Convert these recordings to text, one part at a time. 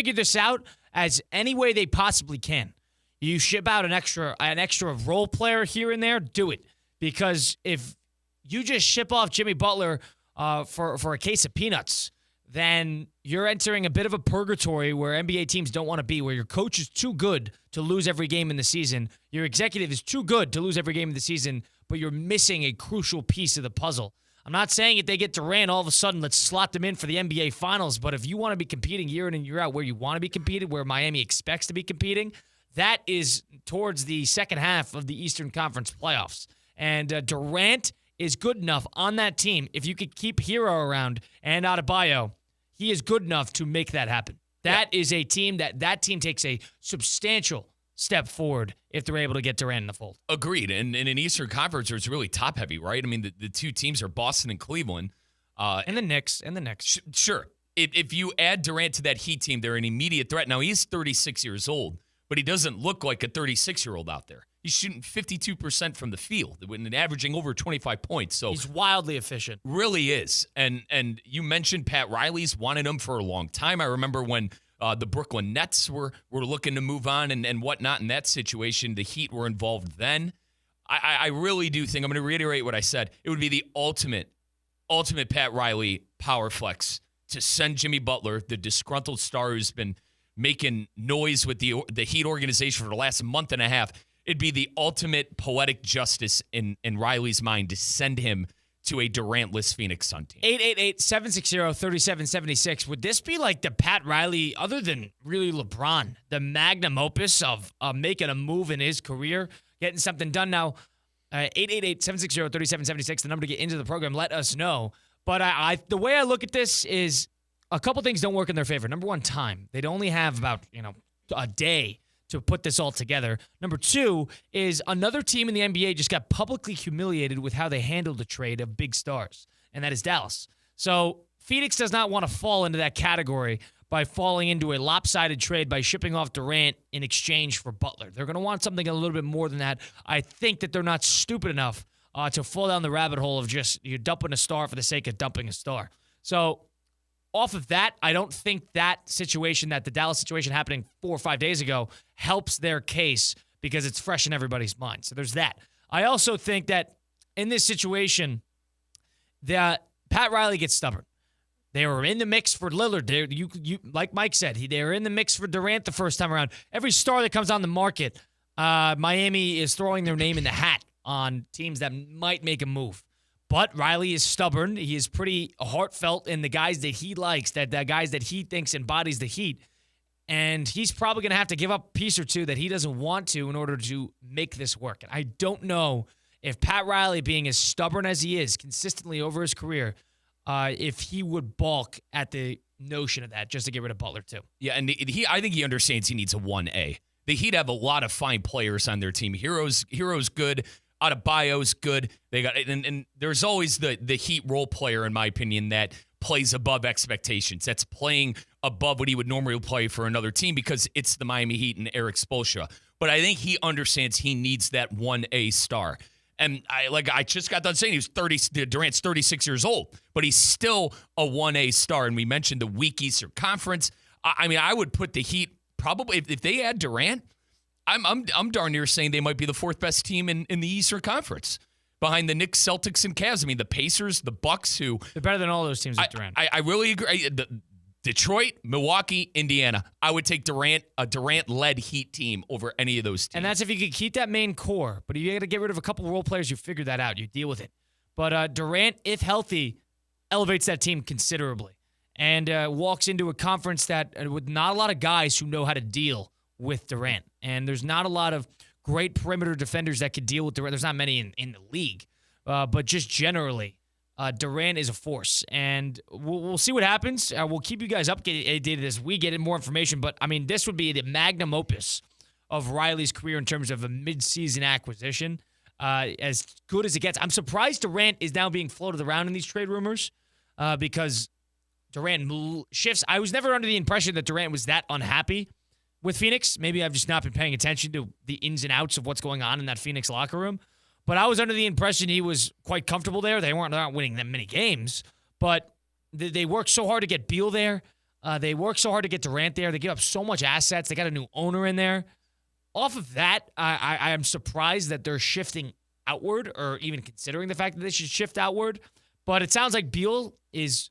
figured this out as any way they possibly can. You ship out an extra role player here and there, do it. Because if you just ship off Jimmy Butler for a case of peanuts, then you're entering a bit of a purgatory where NBA teams don't want to be, where your coach is too good to lose every game in the season. Your executive is too good to lose every game in the season, but you're missing a crucial piece of the puzzle. I'm not saying if they get Durant, all of a sudden, let's slot them in for the NBA Finals, but if you want to be competing year in and year out where you want to be competing, where Miami expects to be competing, that is towards the second half of the Eastern Conference playoffs. And Durant is good enough on that team. If you could keep Hero around and Adebayo, he is good enough to make that happen. That is a team that team takes a substantial step forward if they're able to get Durant in the fold. Agreed. And in an Eastern Conference, it's really top-heavy, right? I mean, the two teams are Boston and Cleveland. And the Knicks. Sure. If you add Durant to that Heat team, they're an immediate threat. Now, he's 36 years old, but he doesn't look like a 36-year-old out there. He's shooting 52% from the field and averaging over 25 points. So he's wildly efficient. Really is. And you mentioned Pat Riley's wanted him for a long time. I remember when the Brooklyn Nets were looking to move on and whatnot in that situation. The Heat were involved then. I really do think, I'm going to reiterate what I said, it would be the ultimate Pat Riley power flex to send Jimmy Butler, the disgruntled star who's been making noise with the Heat organization for the last month and a half. It'd be the ultimate poetic justice in Riley's mind to send him to a Durant-less Phoenix Sun team. 888-760-3776. Would this be like the Pat Riley, other than really LeBron, the magnum opus of making a move in his career, getting something done now? 888-760-3776, the number to get into the program. Let us know. But the way I look at this is a couple things don't work in their favor. Number one, time. They'd only have about a day to put this all together. Number two is another team in the NBA just got publicly humiliated with how they handled the trade of big stars, and that is Dallas. So Phoenix does not want to fall into that category by falling into a lopsided trade by shipping off Durant in exchange for Butler. They're going to want something a little bit more than that. I think that they're not stupid enough to fall down the rabbit hole of just you're dumping a star for the sake of dumping a star. So off of that, I don't think that situation, that the Dallas situation happening 4 or 5 days ago, helps their case because it's fresh in everybody's mind. So there's that. I also think that in this situation, that Pat Riley gets stubborn. They were in the mix for Lillard. You like Mike said, they were in the mix for Durant the first time around. Every star that comes on the market, Miami is throwing their name in the hat on teams that might make a move. But Riley is stubborn. He is pretty heartfelt in the guys that he likes, the guys that he thinks embodies the Heat. And he's probably going to have to give up a piece or two that he doesn't want to in order to make this work. And I don't know if Pat Riley, being as stubborn as he is consistently over his career, if he would balk at the notion of that just to get rid of Butler too. Yeah, and I think he understands he needs a 1A. The Heat have a lot of fine players on their team. Hero's good. Adebayo's good. They got and there's always the Heat role player, in my opinion, that plays above expectations. That's playing above what he would normally play for another team because it's the Miami Heat and Eric Spoelstra. But I think he understands he needs that 1A star. And I just got done saying Durant's 36 years old, but he's still a 1A star. And we mentioned the weak Eastern Conference. I mean, I would put the Heat probably if they add Durant. I'm darn near saying they might be the fourth best team in the Eastern Conference, behind the Knicks, Celtics, and Cavs. I mean, the Pacers, the Bucks, who they're better than all those teams with Durant. I really agree. Detroit, Milwaukee, Indiana. I would take a Durant-led Heat team over any of those teams. And that's if you could keep that main core, but you got to get rid of a couple role players. You figure that out. You deal with it. But Durant, if healthy, elevates that team considerably and walks into a conference that with not a lot of guys who know how to deal with Durant. And there's not a lot of great perimeter defenders that could deal with Durant. There's not many in the league. But just generally, Durant is a force. And we'll see what happens. We'll keep you guys updated as we get more information. But, I mean, this would be the magnum opus of Riley's career in terms of a midseason acquisition. As good as it gets. I'm surprised Durant is now being floated around in these trade rumors because Durant shifts. I was never under the impression that Durant was that unhappy with Phoenix. Maybe I've just not been paying attention to the ins and outs of what's going on in that Phoenix locker room. But I was under the impression he was quite comfortable there. They're not winning that many games, but they worked so hard to get Beal there. They work so hard to get Durant there. They give up so much assets. They got a new owner in there. Off of that, I am surprised that they're shifting outward or even considering the fact that they should shift outward. But it sounds like Beal is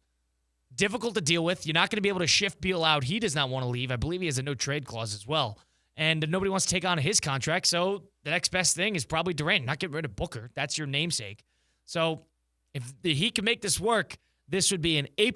difficult to deal with. You're not going to be able to shift Beal out. He does not want to leave. I believe he has a no-trade clause as well. And nobody wants to take on his contract, so the next best thing is probably Durant. Not getting rid of Booker. That's your namesake. So if the Heat can make this work, this would be an A++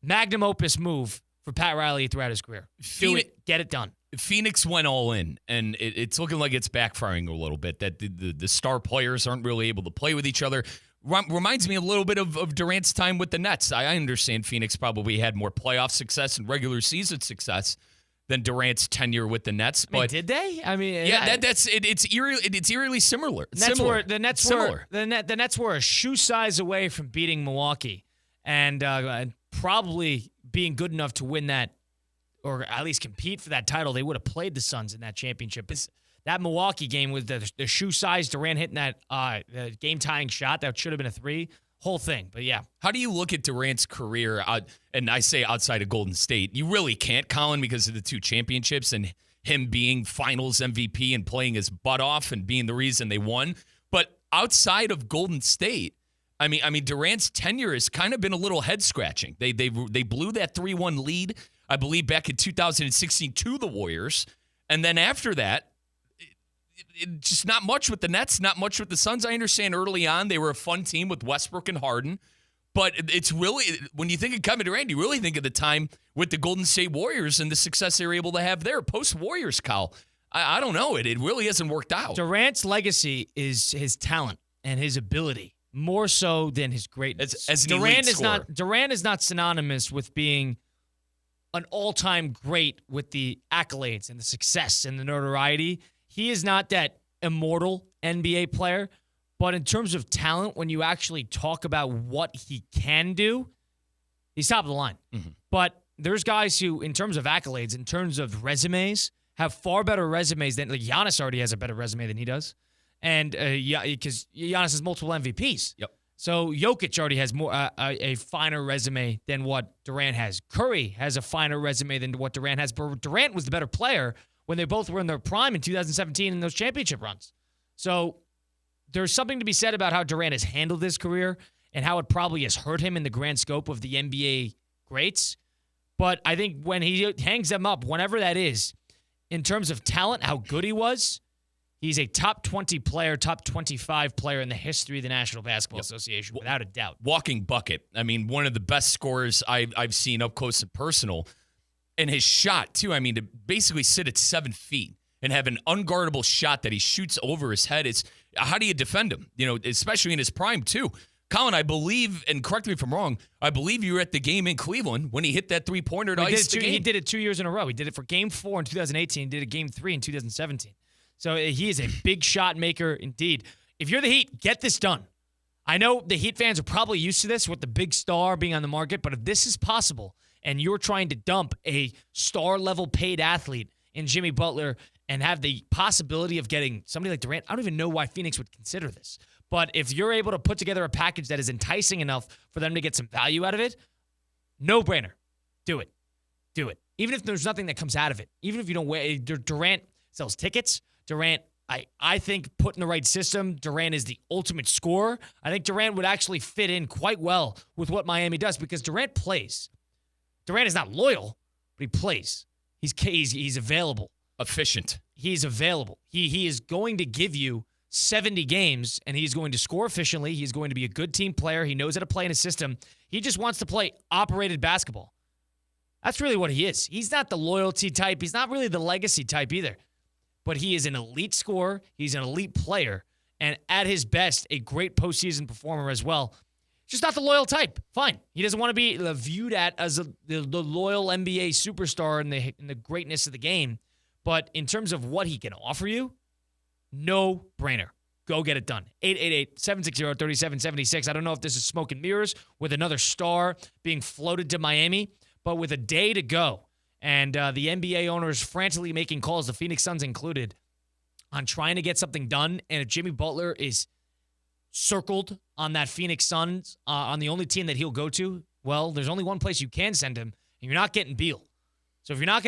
magnum opus move for Pat Riley throughout his career. Do it. Get it done. Phoenix went all in, and it's looking like it's backfiring a little bit, that the star players aren't really able to play with each other. Reminds me a little bit of Durant's time with the Nets. I understand Phoenix probably had more playoff success and regular season success than Durant's tenure with the Nets. But did they? I mean, yeah, it's eerily similar. The Nets were a shoe size away from beating Milwaukee, and probably being good enough to win that, or at least compete for that title. They would have played the Suns in that championship. That Milwaukee game with the shoe size, Durant hitting that game tying shot that should have been a three. Whole thing. But yeah. How do you look at Durant's career, and I say outside of Golden State? You really can't, Colin, because of the 2 championships and him being finals MVP and playing his butt off and being the reason they won. But outside of Golden State, I mean Durant's tenure has kind of been a little head-scratching. They blew that 3-1 lead, I believe, back in 2016 to the Warriors. And then after that, just not much with the Nets, not much with the Suns. I understand early on they were a fun team with Westbrook and Harden, but it's really, when you think of Kevin Durant, you really think of the time with the Golden State Warriors and the success they were able to have there. Post-Warriors, Kyle, I don't know. It really hasn't worked out. Durant's legacy is his talent and his ability, more so than his greatness. As Durant is not synonymous with being an all-time great with the accolades and the success and the notoriety. He is not that immortal NBA player, but in terms of talent, when you actually talk about what he can do, he's top of the line. Mm-hmm. But there's guys who, in terms of accolades, in terms of resumes, have far better resumes than, like, Giannis already has a better resume than he does. And because Giannis has multiple MVPs. Yep. So Jokic already has more a finer resume than what Durant has. Curry has a finer resume than what Durant has. But Durant was the better player when they both were in their prime in 2017 in those championship runs. So there's something to be said about how Durant has handled his career and how it probably has hurt him in the grand scope of the NBA greats. But I think when he hangs them up, whenever that is, in terms of talent, how good he was, he's a top 20 player, top 25 player in the history of the National Basketball Association, without a doubt. Walking bucket. I mean, one of the best scorers I've seen up close and personal. And his shot, too, I mean, to basically sit at 7 feet and have an unguardable shot that he shoots over his head, how do you defend him? You know, especially in his prime, too. Colin, I believe, and correct me if I'm wrong, I believe you were at the game in Cleveland when he hit that three-pointer to ice the game. He did it 2 years in a row. He did it for Game 4 in 2018. He did it Game 3 in 2017. So he is a big shot maker indeed. If you're the Heat, get this done. I know the Heat fans are probably used to this with the big star being on the market, but if this is possible and you're trying to dump a star-level paid athlete in Jimmy Butler and have the possibility of getting somebody like Durant, I don't even know why Phoenix would consider this. But if you're able to put together a package that is enticing enough for them to get some value out of it, no-brainer. Do it. Do it. Even if there's nothing that comes out of it. Even if you don't weigh, Durant sells tickets. Durant, I think, put in the right system, Durant is the ultimate scorer. I think Durant would actually fit in quite well with what Miami does because Durant plays. Durant is not loyal, but he plays. He's available. Efficient. He's available. He is going to give you 70 games, and he's going to score efficiently. He's going to be a good team player. He knows how to play in a system. He just wants to play operated basketball. That's really what he is. He's not the loyalty type. He's not really the legacy type either. But he is an elite scorer. He's an elite player. And at his best, a great postseason performer as well. Just not the loyal type. Fine. He doesn't want to be viewed as the loyal NBA superstar in the greatness of the game. But in terms of what he can offer you, no brainer. Go get it done. 888-760-3776. I don't know if this is smoke and mirrors with another star being floated to Miami, but with a day to go and the NBA owners frantically making calls, the Phoenix Suns included, on trying to get something done. And if Jimmy Butler is circled on that Phoenix Suns, on the only team that he'll go to, well, there's only one place you can send him, You're not getting Beal. So if you're not